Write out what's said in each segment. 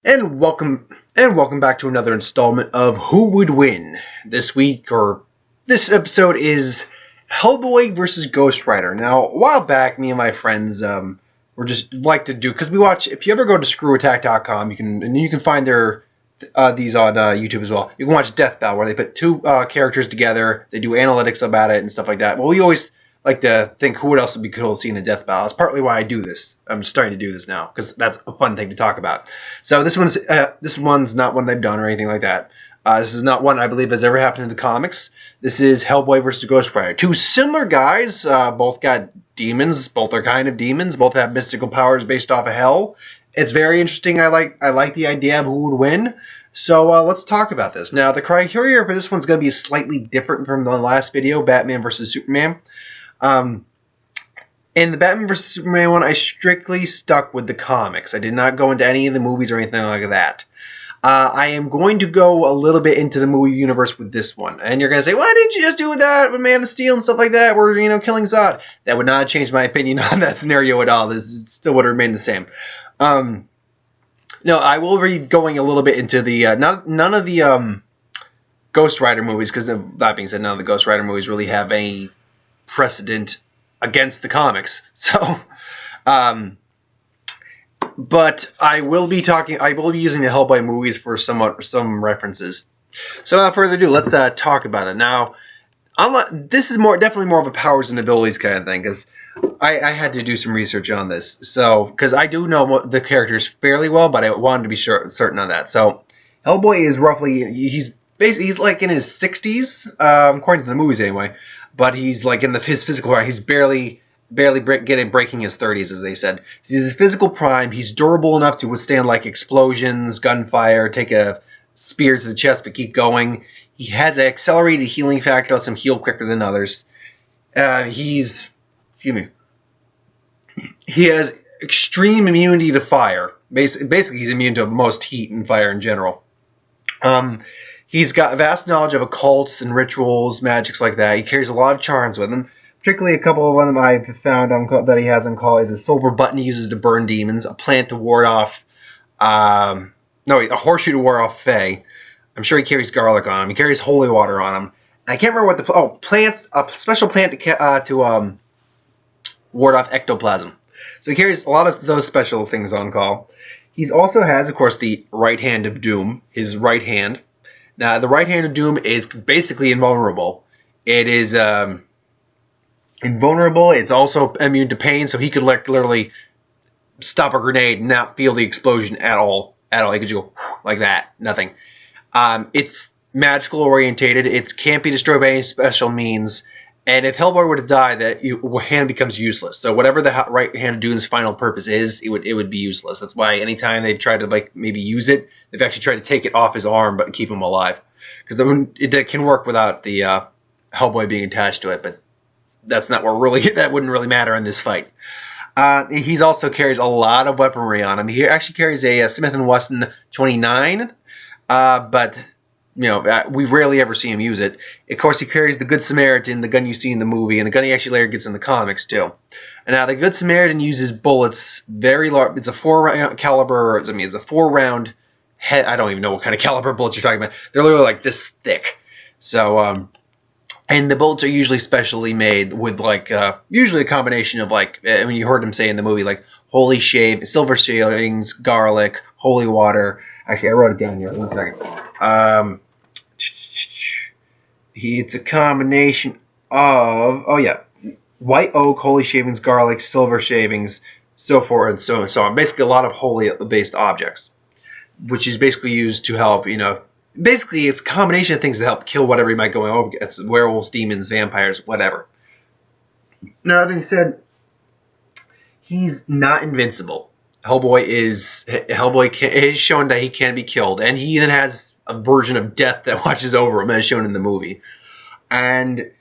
And welcome back to another installment of Who Would Win. This episode is Hellboy versus Ghost Rider. Now, a while back, me and my friends were just like to do, because we watch. If you ever go to screwattack.com, you can find these on YouTube as well. You can watch Death Battle, where they put two characters together, they do analytics about it and stuff like that. Well, we always like to think who else would be cool to see in a death battle. That's partly why I do this. I'm starting to do this now because that's a fun thing to talk about. So this one's not one they've done or anything like that. This is not one I believe has ever happened in the comics. This is Hellboy versus Ghost Rider. Two similar guys, both got demons. Both are kind of demons. Both have mystical powers based off of hell. It's very interesting. I like the idea of who would win. So let's talk about this. Now the criteria for this one's going to be slightly different from the last video, Batman versus Superman. In the Batman vs. Superman one, I strictly stuck with the comics. I did not go into any of the movies or anything like that. I am going to go a little bit into the movie universe with this one. And you're going to say, why didn't you just do that with Man of Steel and stuff like that, where, killing Zod? That would not change my opinion on that scenario at all. This still would remain the same. No, I will be going a little bit into the, none of the Ghost Rider movies, because that being said, none of the Ghost Rider movies really have any precedent against the comics. So, but I will be using the Hellboy movies for some references. So without further ado, let's talk about it. Now, this is definitely more of a powers and abilities kind of thing, because I had to do some research on this. So, because I do know the characters fairly well, but I wanted to be certain on that. So, Hellboy is he's like in his 60s, according to the movies anyway. But he's like in his physical prime. He's barely breaking his 30s, as they said. He's his physical prime. He's durable enough to withstand like explosions, gunfire, take a spear to the chest, but keep going. He has an accelerated healing factor, lets him heal quicker than others. He has extreme immunity to fire. Basically, he's immune to most heat and fire in general. He's got vast knowledge of occults and rituals, magics like that. He carries a lot of charms with him. Particularly a couple of them I've found that he has on call is a silver button he uses to burn demons, a plant to ward off, a horseshoe to ward off Fae. I'm sure he carries garlic on him. He carries holy water on him. I can't remember what a special plant to ward off ectoplasm. So he carries a lot of those special things on call. He also has, of course, the right hand of doom, his right hand. Now, the right hand of doom is basically invulnerable. It is invulnerable. It's also immune to pain, so he could literally stop a grenade and not feel the explosion at all. He could just go like that, nothing. It's magical orientated. It can't be destroyed by any special means. And if Hellboy were to die, that hand becomes useless. So whatever the right hand of doom's final purpose is, it would be useless. That's why anytime they try to maybe use it, they've actually tried to take it off his arm but keep him alive, because it can work without the Hellboy being attached to it. But that's not that wouldn't really matter in this fight. He also carries a lot of weaponry on him. He actually carries a Smith & Wesson 29, but we rarely ever see him use it. Of course, he carries the Good Samaritan, the gun you see in the movie, and the gun he actually later gets in the comics too. And now the Good Samaritan uses bullets very large. It's a 4-round caliber. It's a 4-round head. I don't even know what kind of caliber bullets you're talking about. They're literally like this thick. So, and the bullets are usually specially made with usually a combination of you heard him say in the movie, holy silver shavings, garlic, holy water. Actually, I wrote it down here. 1 second. It's a combination of white oak, holy shavings, garlic, silver shavings, so forth and so on. Basically, a lot of holy-based objects, which is basically used to help. Basically, it's a combination of things to help kill whatever you might go over against: werewolves, demons, vampires, whatever. Now, that being said, he's not invincible. Hellboy is shown that he can be killed, and he even has a version of death that watches over him, as shown in the movie. And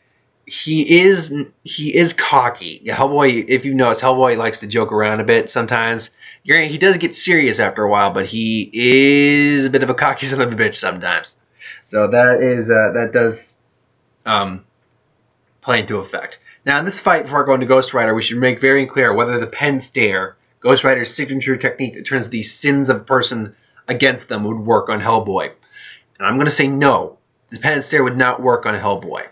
he is cocky. Hellboy, if you notice, Hellboy likes to joke around a bit sometimes. He does get serious after a while, but he is a bit of a cocky son of a bitch sometimes. So that does play into effect. Now, in this fight, before going to Ghost Rider, we should make very clear whether the pen stare, Ghost Rider's signature technique that turns the sins of a person against them would work on Hellboy. And I'm going to say no. The penance stare would not work on Hellboy.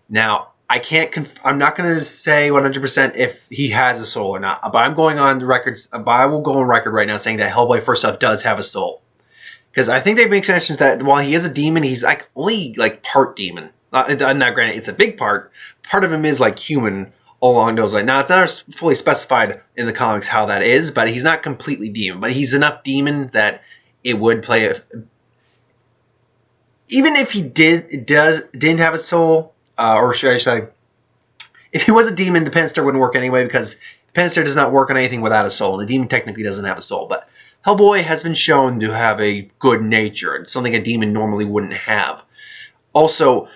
Now, I'm not going to say 100% if he has a soul or not, but I'm going on the records. But I will go on record right now saying that Hellboy, first off, does have a soul, because I think they make suggestions that while he is a demon, he's like only like part demon. Not granted, it's a big part. Part of him is like human along those lines. Now, it's not fully specified in the comics how that is, but he's not completely demon. But he's enough demon that it would play. Even if he didn't have a soul. Or should I say, if he was a demon, the penance stare wouldn't work anyway, because the penance stare does not work on anything without a soul. The demon technically doesn't have a soul, but Hellboy has been shown to have a good nature, something a demon normally wouldn't have. Also,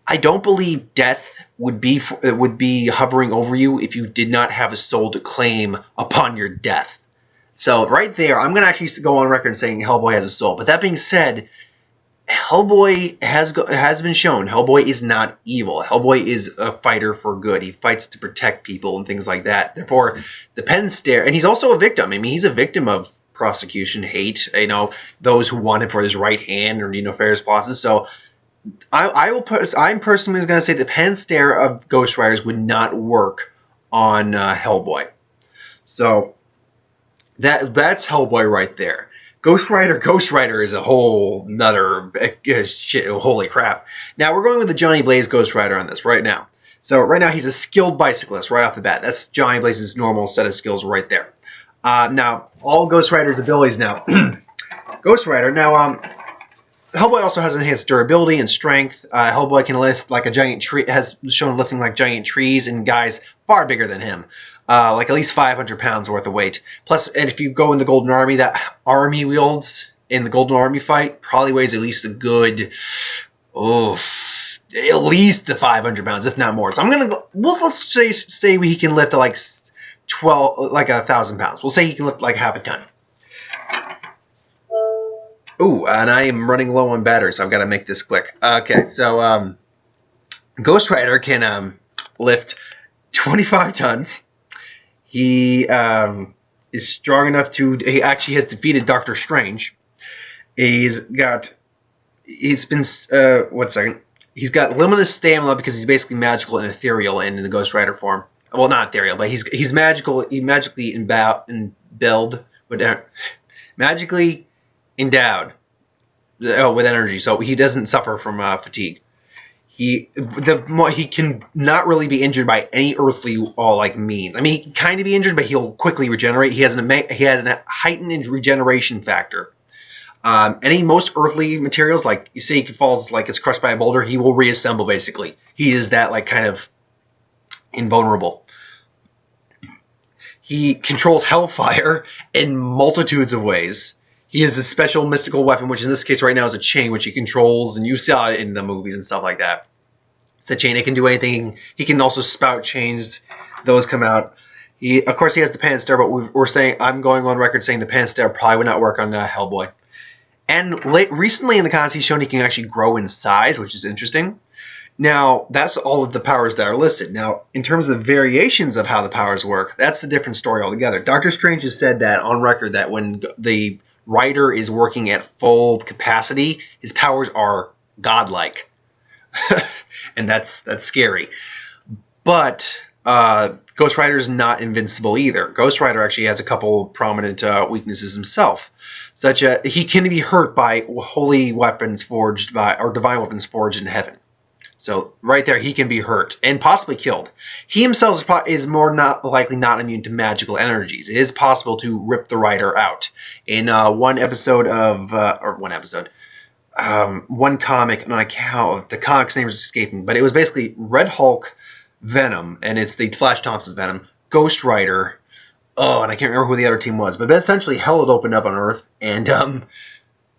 I don't believe death would be hovering over you if you did not have a soul to claim upon your death. So right there, I'm going to actually go on record saying Hellboy has a soul. But that being said, Hellboy has been shown. Hellboy is not evil. Hellboy is a fighter for good. He fights to protect people and things like that. Therefore, the penance stare, and he's also a victim. I mean, he's a victim of prosecution, hate. Those who want him for his right hand or nefarious bosses. So, I'm personally going to say the penance stare of Ghost Riders would not work on Hellboy. So, that's Hellboy right there. Ghost Rider is a whole nother shit. Holy crap. Now, we're going with the Johnny Blaze Ghost Rider on this right now. So, right now, he's a skilled bicyclist right off the bat. That's Johnny Blaze's normal set of skills right there. Now, all Ghost Rider's abilities now. Ghost Rider, now, Hellboy also has enhanced durability and strength. Hellboy can lift like a giant tree, has shown lifting like giant trees and guys far bigger than him. Like at least 500 pounds worth of weight. Plus, and if you go in the Golden Army, that arm he wields in the Golden Army fight probably weighs at least a good, at least the 500 pounds, if not more. So let's say he can lift like 1,000 pounds. We'll say he can lift like half a ton. Ooh, and I am running low on battery, so I've got to make this quick. Okay, so Ghost Rider can lift 25 tons. He is strong enough he actually has defeated Doctor Strange. He's got limitless stamina because he's basically magical and ethereal in the Ghost Rider form. Well, not ethereal, but he's magical. He magically magically endowed with energy, so he doesn't suffer from fatigue. He can not really be injured by any earthly means. I mean, he can kind of be injured, but he'll quickly regenerate. He has a heightened regeneration factor. Most earthly materials, like you say, he falls like it's crushed by a boulder, he will reassemble. Basically, he is that kind of invulnerable. He controls hellfire in multitudes of ways. He has a special mystical weapon, which in this case right now is a chain, which he controls, and you saw it in the movies and stuff like that. It's a chain. It can do anything. He can also spout chains. Those come out. Of course, he has the penance stare, but I'm going on record saying the penance stare probably would not work on Hellboy. And recently in the comics, he's shown he can actually grow in size, which is interesting. Now, that's all of the powers that are listed. Now, in terms of variations of how the powers work, that's a different story altogether. Doctor Strange has said that on record that when the Rider is working at full capacity, his powers are godlike. And that's scary. But Ghost Rider is not invincible either. Ghost Rider actually has a couple prominent weaknesses himself. Such as he can be hurt by holy weapons forged or divine weapons forged in heaven. So right there, he can be hurt and possibly killed. He himself is more likely not immune to magical energies. It is possible to rip the Rider out. In one comic, the comic's name is escaping, but it was basically Red Hulk, Venom, and it's the Flash Thompson Venom, Ghost Rider, and I can't remember who the other team was, but essentially hell had opened up on Earth, and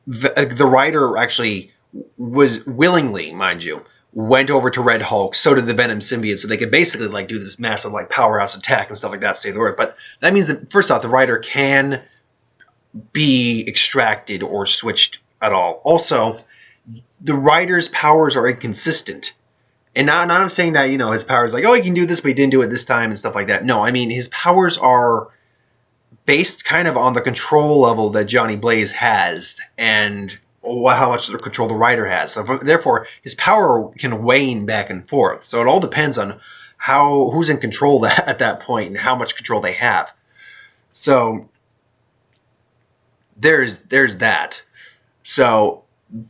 the Rider actually was willingly, mind you, went over to Red Hulk, so did the Venom symbiote, so they could basically do this massive powerhouse attack and stuff like that to save the Earth. But that means that first off, the Rider can be extracted or switched at all. Also, the Rider's powers are inconsistent. And not I'm saying that, his powers he can do this, but he didn't do it this time and stuff like that. No, I mean, his powers are based kind of on the control level that Johnny Blaze has and how much control the writer has. So therefore, his power can wane back and forth. So it all depends on who's in control at that point and how much control they have. So there's that. So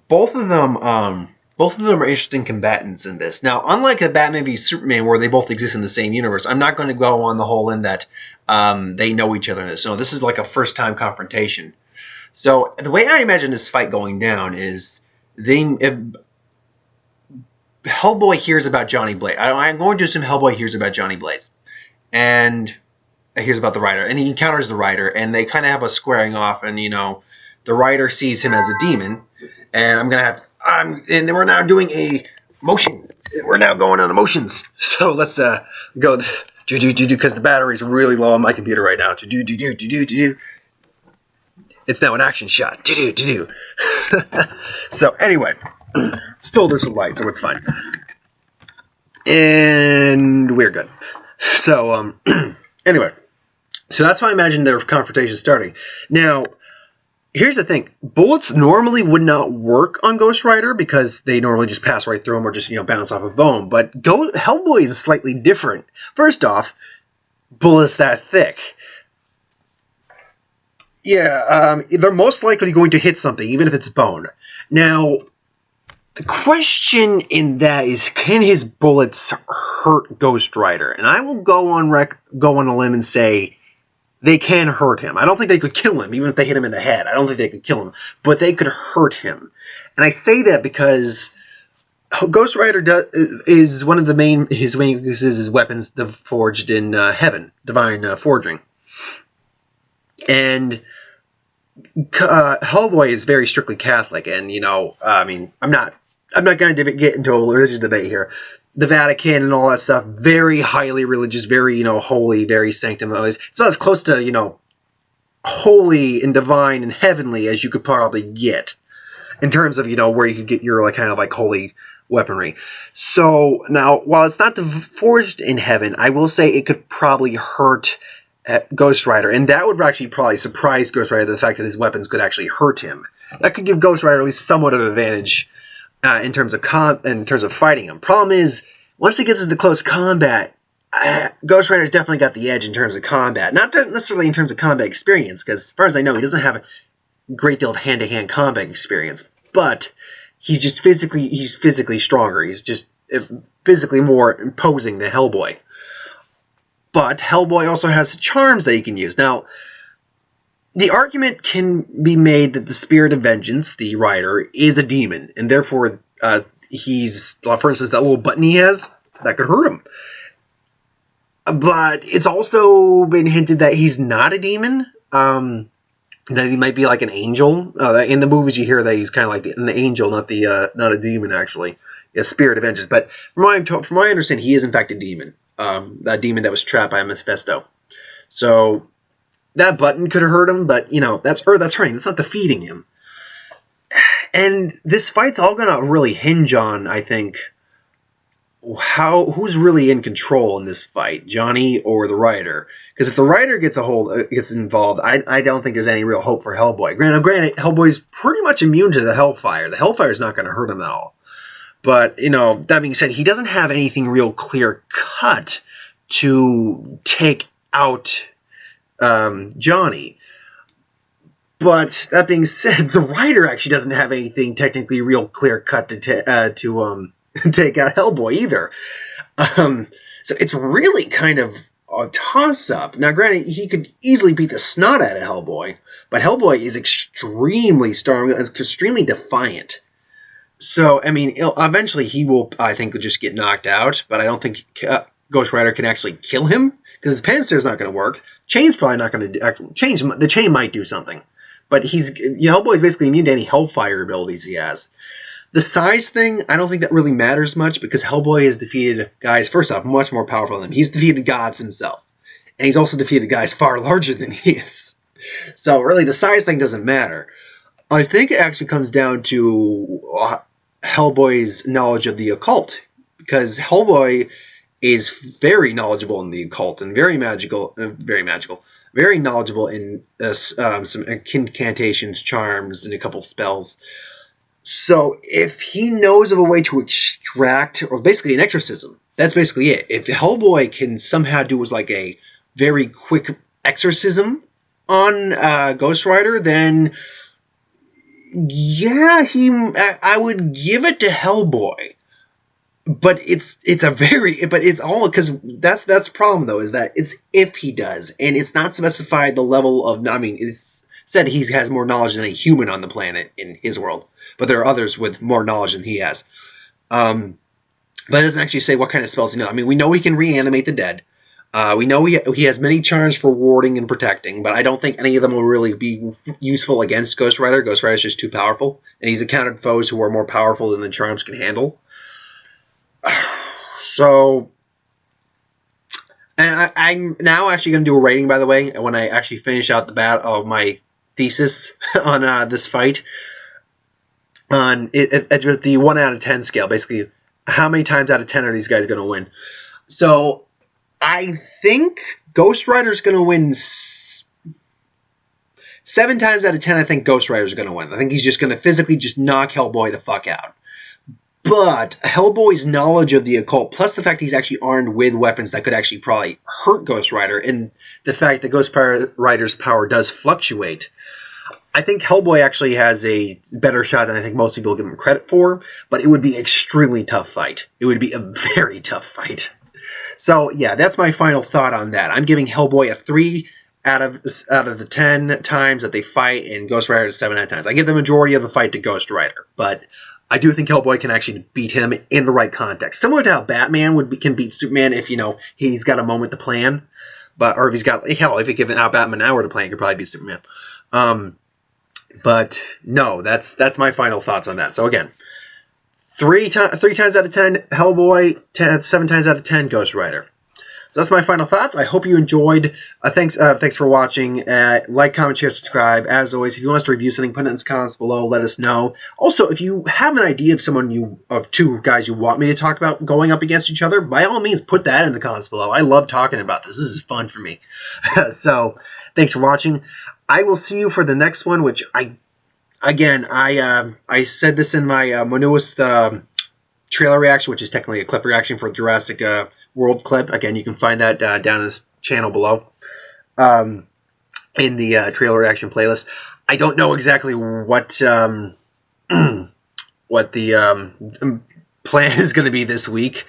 both of them are interesting combatants in this. Now, unlike the Batman v Superman, where they both exist in the same universe, I'm not going to go on the whole in that they know each other in this. No, this is like a first-time confrontation. So the way I imagine this fight going down is Hellboy hears about Johnny Blaze. I'm going to assume Hellboy hears about Johnny Blaze, and hears about the writer, and he encounters the writer, and they kind of have a squaring off, and the writer sees him as a demon, and and we're now doing a motion. We're now going on emotions. So let's go because the battery's really low on my computer right now. It's now an action shot. So anyway, still there's some light, so it's fine, and we're good. So anyway, so that's why I imagine their confrontation starting. Now, here's the thing. Bullets normally would not work on Ghost Rider because they normally just pass right through them or just, bounce off a bone. But Hellboy is slightly different. First off, bullets that thick. Yeah, they're most likely going to hit something, even if it's bone. Now, the question in that is, can his bullets hurt Ghost Rider? And I will go on a limb and say they can hurt him. I don't think they could kill him, even if they hit him in the head. I don't think they could kill him, but they could hurt him. And I say that because Ghost Rider is one of his main weaknesses is weapons forged in heaven, divine forging. And Hellboy is very strictly Catholic, and I'm not going to get into a religious debate here. The Vatican and all that stuff, very highly religious, very holy, very sanctimonious. It's about as close to holy and divine and heavenly as you could probably get in terms of where you could get your holy weaponry. So now, while it's not forged in heaven, I will say it could probably hurt Ghost Rider, and that would actually probably surprise Ghost Rider, the fact that his weapons could actually hurt him. That could give Ghost Rider at least somewhat of an advantage in terms of fighting him. Problem is, once he gets into close combat, Ghost Rider's definitely got the edge in terms of combat. Not necessarily in terms of combat experience, because as far as I know, he doesn't have a great deal of hand-to-hand combat experience. But he's physically stronger. He's just physically more imposing than Hellboy. But Hellboy also has charms that he can use. Now, the argument can be made that the Spirit of Vengeance, the writer, is a demon, and therefore he's, for instance, that little button he has, that could hurt him. But it's also been hinted that he's not a demon, that he might be like an angel. In the movies you hear that he's kind of like an angel, not a demon, actually. A Spirit of Vengeance. But from what I understand, he is in fact a demon. That demon that was trapped by Mephisto. So that button could have hurt him, but that's hurting. That's not defeating him. And this fight's all gonna really hinge on, I think, who's really in control in this fight, Johnny or the writer. Because if the writer gets involved, I don't think there's any real hope for Hellboy. Granted, Hellboy's pretty much immune to the Hellfire. The Hellfire's not going to hurt him at all. But, that being said, he doesn't have anything real clear-cut to take out Johnny. But, that being said, the writer actually doesn't have anything technically real clear-cut to take out Hellboy either. So it's really kind of a toss-up. Now, granted, he could easily beat the snot out of Hellboy, but Hellboy is extremely strong and extremely defiant. So, eventually he will, I think, just get knocked out, but I don't think Ghost Rider can actually kill him, because his Panzer's not going to work. Chain's probably not going to the chain might do something, but Hellboy's basically immune to any Hellfire abilities he has. The size thing, I don't think that really matters much, because Hellboy has defeated guys, first off, much more powerful than him. He's defeated gods himself, and he's also defeated guys far larger than he is. So, really, the size thing doesn't matter. I think it actually comes down to Hellboy's knowledge of the occult, because Hellboy is very knowledgeable in the occult and very magical, very knowledgeable in some incantations, charms, and a couple spells. So if he knows of a way to extract, or basically an exorcism, that's basically it. If Hellboy can somehow do like a very quick exorcism on Ghost Rider, then yeah, I would give it to Hellboy. But it's all because that's the problem though, is that it's if he does, and it's not specified the level of. I mean, it's said he has more knowledge than a human on the planet in his world, but there are others with more knowledge than he has. But it doesn't actually say what kind of spells he knows. I mean, we know he can reanimate the dead. We know he has many charms for warding and protecting, but I don't think any of them will really be useful against Ghost Rider. Ghost Rider is just too powerful, and he's encountered foes who are more powerful than the charms can handle. So, and I'm now actually going to do a rating, by the way, when I actually finish out the battle of my thesis on this fight. On it, the 1 out of 10 scale, basically, how many times out of 10 are these guys going to win? So, I think Ghost Rider's going to win 7 times out of 10. I think Ghost Rider's going to win. I think he's just going to physically just knock Hellboy the fuck out. But Hellboy's knowledge of the occult, plus the fact he's actually armed with weapons that could actually probably hurt Ghost Rider, and the fact that Ghost Rider's power does fluctuate, I think Hellboy actually has a better shot than I think most people give him credit for, but it would be an extremely tough fight. It would be a very tough fight. So, yeah, that's my final thought on that. I'm giving Hellboy a 3 out of the 10 times that they fight, and Ghost Rider a 7 out of 10. I give the majority of the fight to Ghost Rider, but I do think Hellboy can actually beat him in the right context. Similar to how Batman can beat Superman if, he's got a moment to plan. Or if he's got, hell, if he given out Batman an hour to plan, he could probably beat Superman. But no, that's my final thoughts on that. So again, 3 times out of 10 Hellboy, 7 times out of 10 Ghost Rider. So that's my final thoughts. I hope you enjoyed. Thanks for watching. Like, comment, share, subscribe. As always, if you want us to review something, put it in the comments below. Let us know. Also, if you have an idea of 2 guys you want me to talk about going up against each other, by all means, put that in the comments below. I love talking about this. This is fun for me. So, thanks for watching. I will see you for the next one, which I said this in my newest trailer reaction, which is technically a clip reaction for Jurassic World clip. Again, you can find that down in this channel below in the trailer reaction playlist. I don't know exactly what the plan is going to be this week.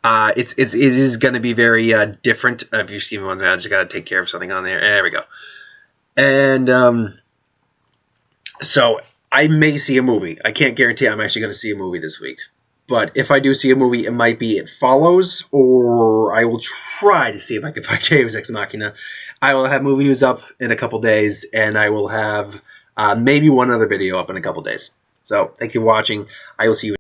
It is going to be very different. If you've seen one, I just got to take care of something on there. There we go. And so I may see a movie. I can't guarantee I'm actually going to see a movie this week. But if I do see a movie, it might be It Follows, or I will try to see if I can find Deus Ex Machina. I will have movie news up in a couple days, and I will have maybe one other video up in a couple days. So thank you for watching. I will see you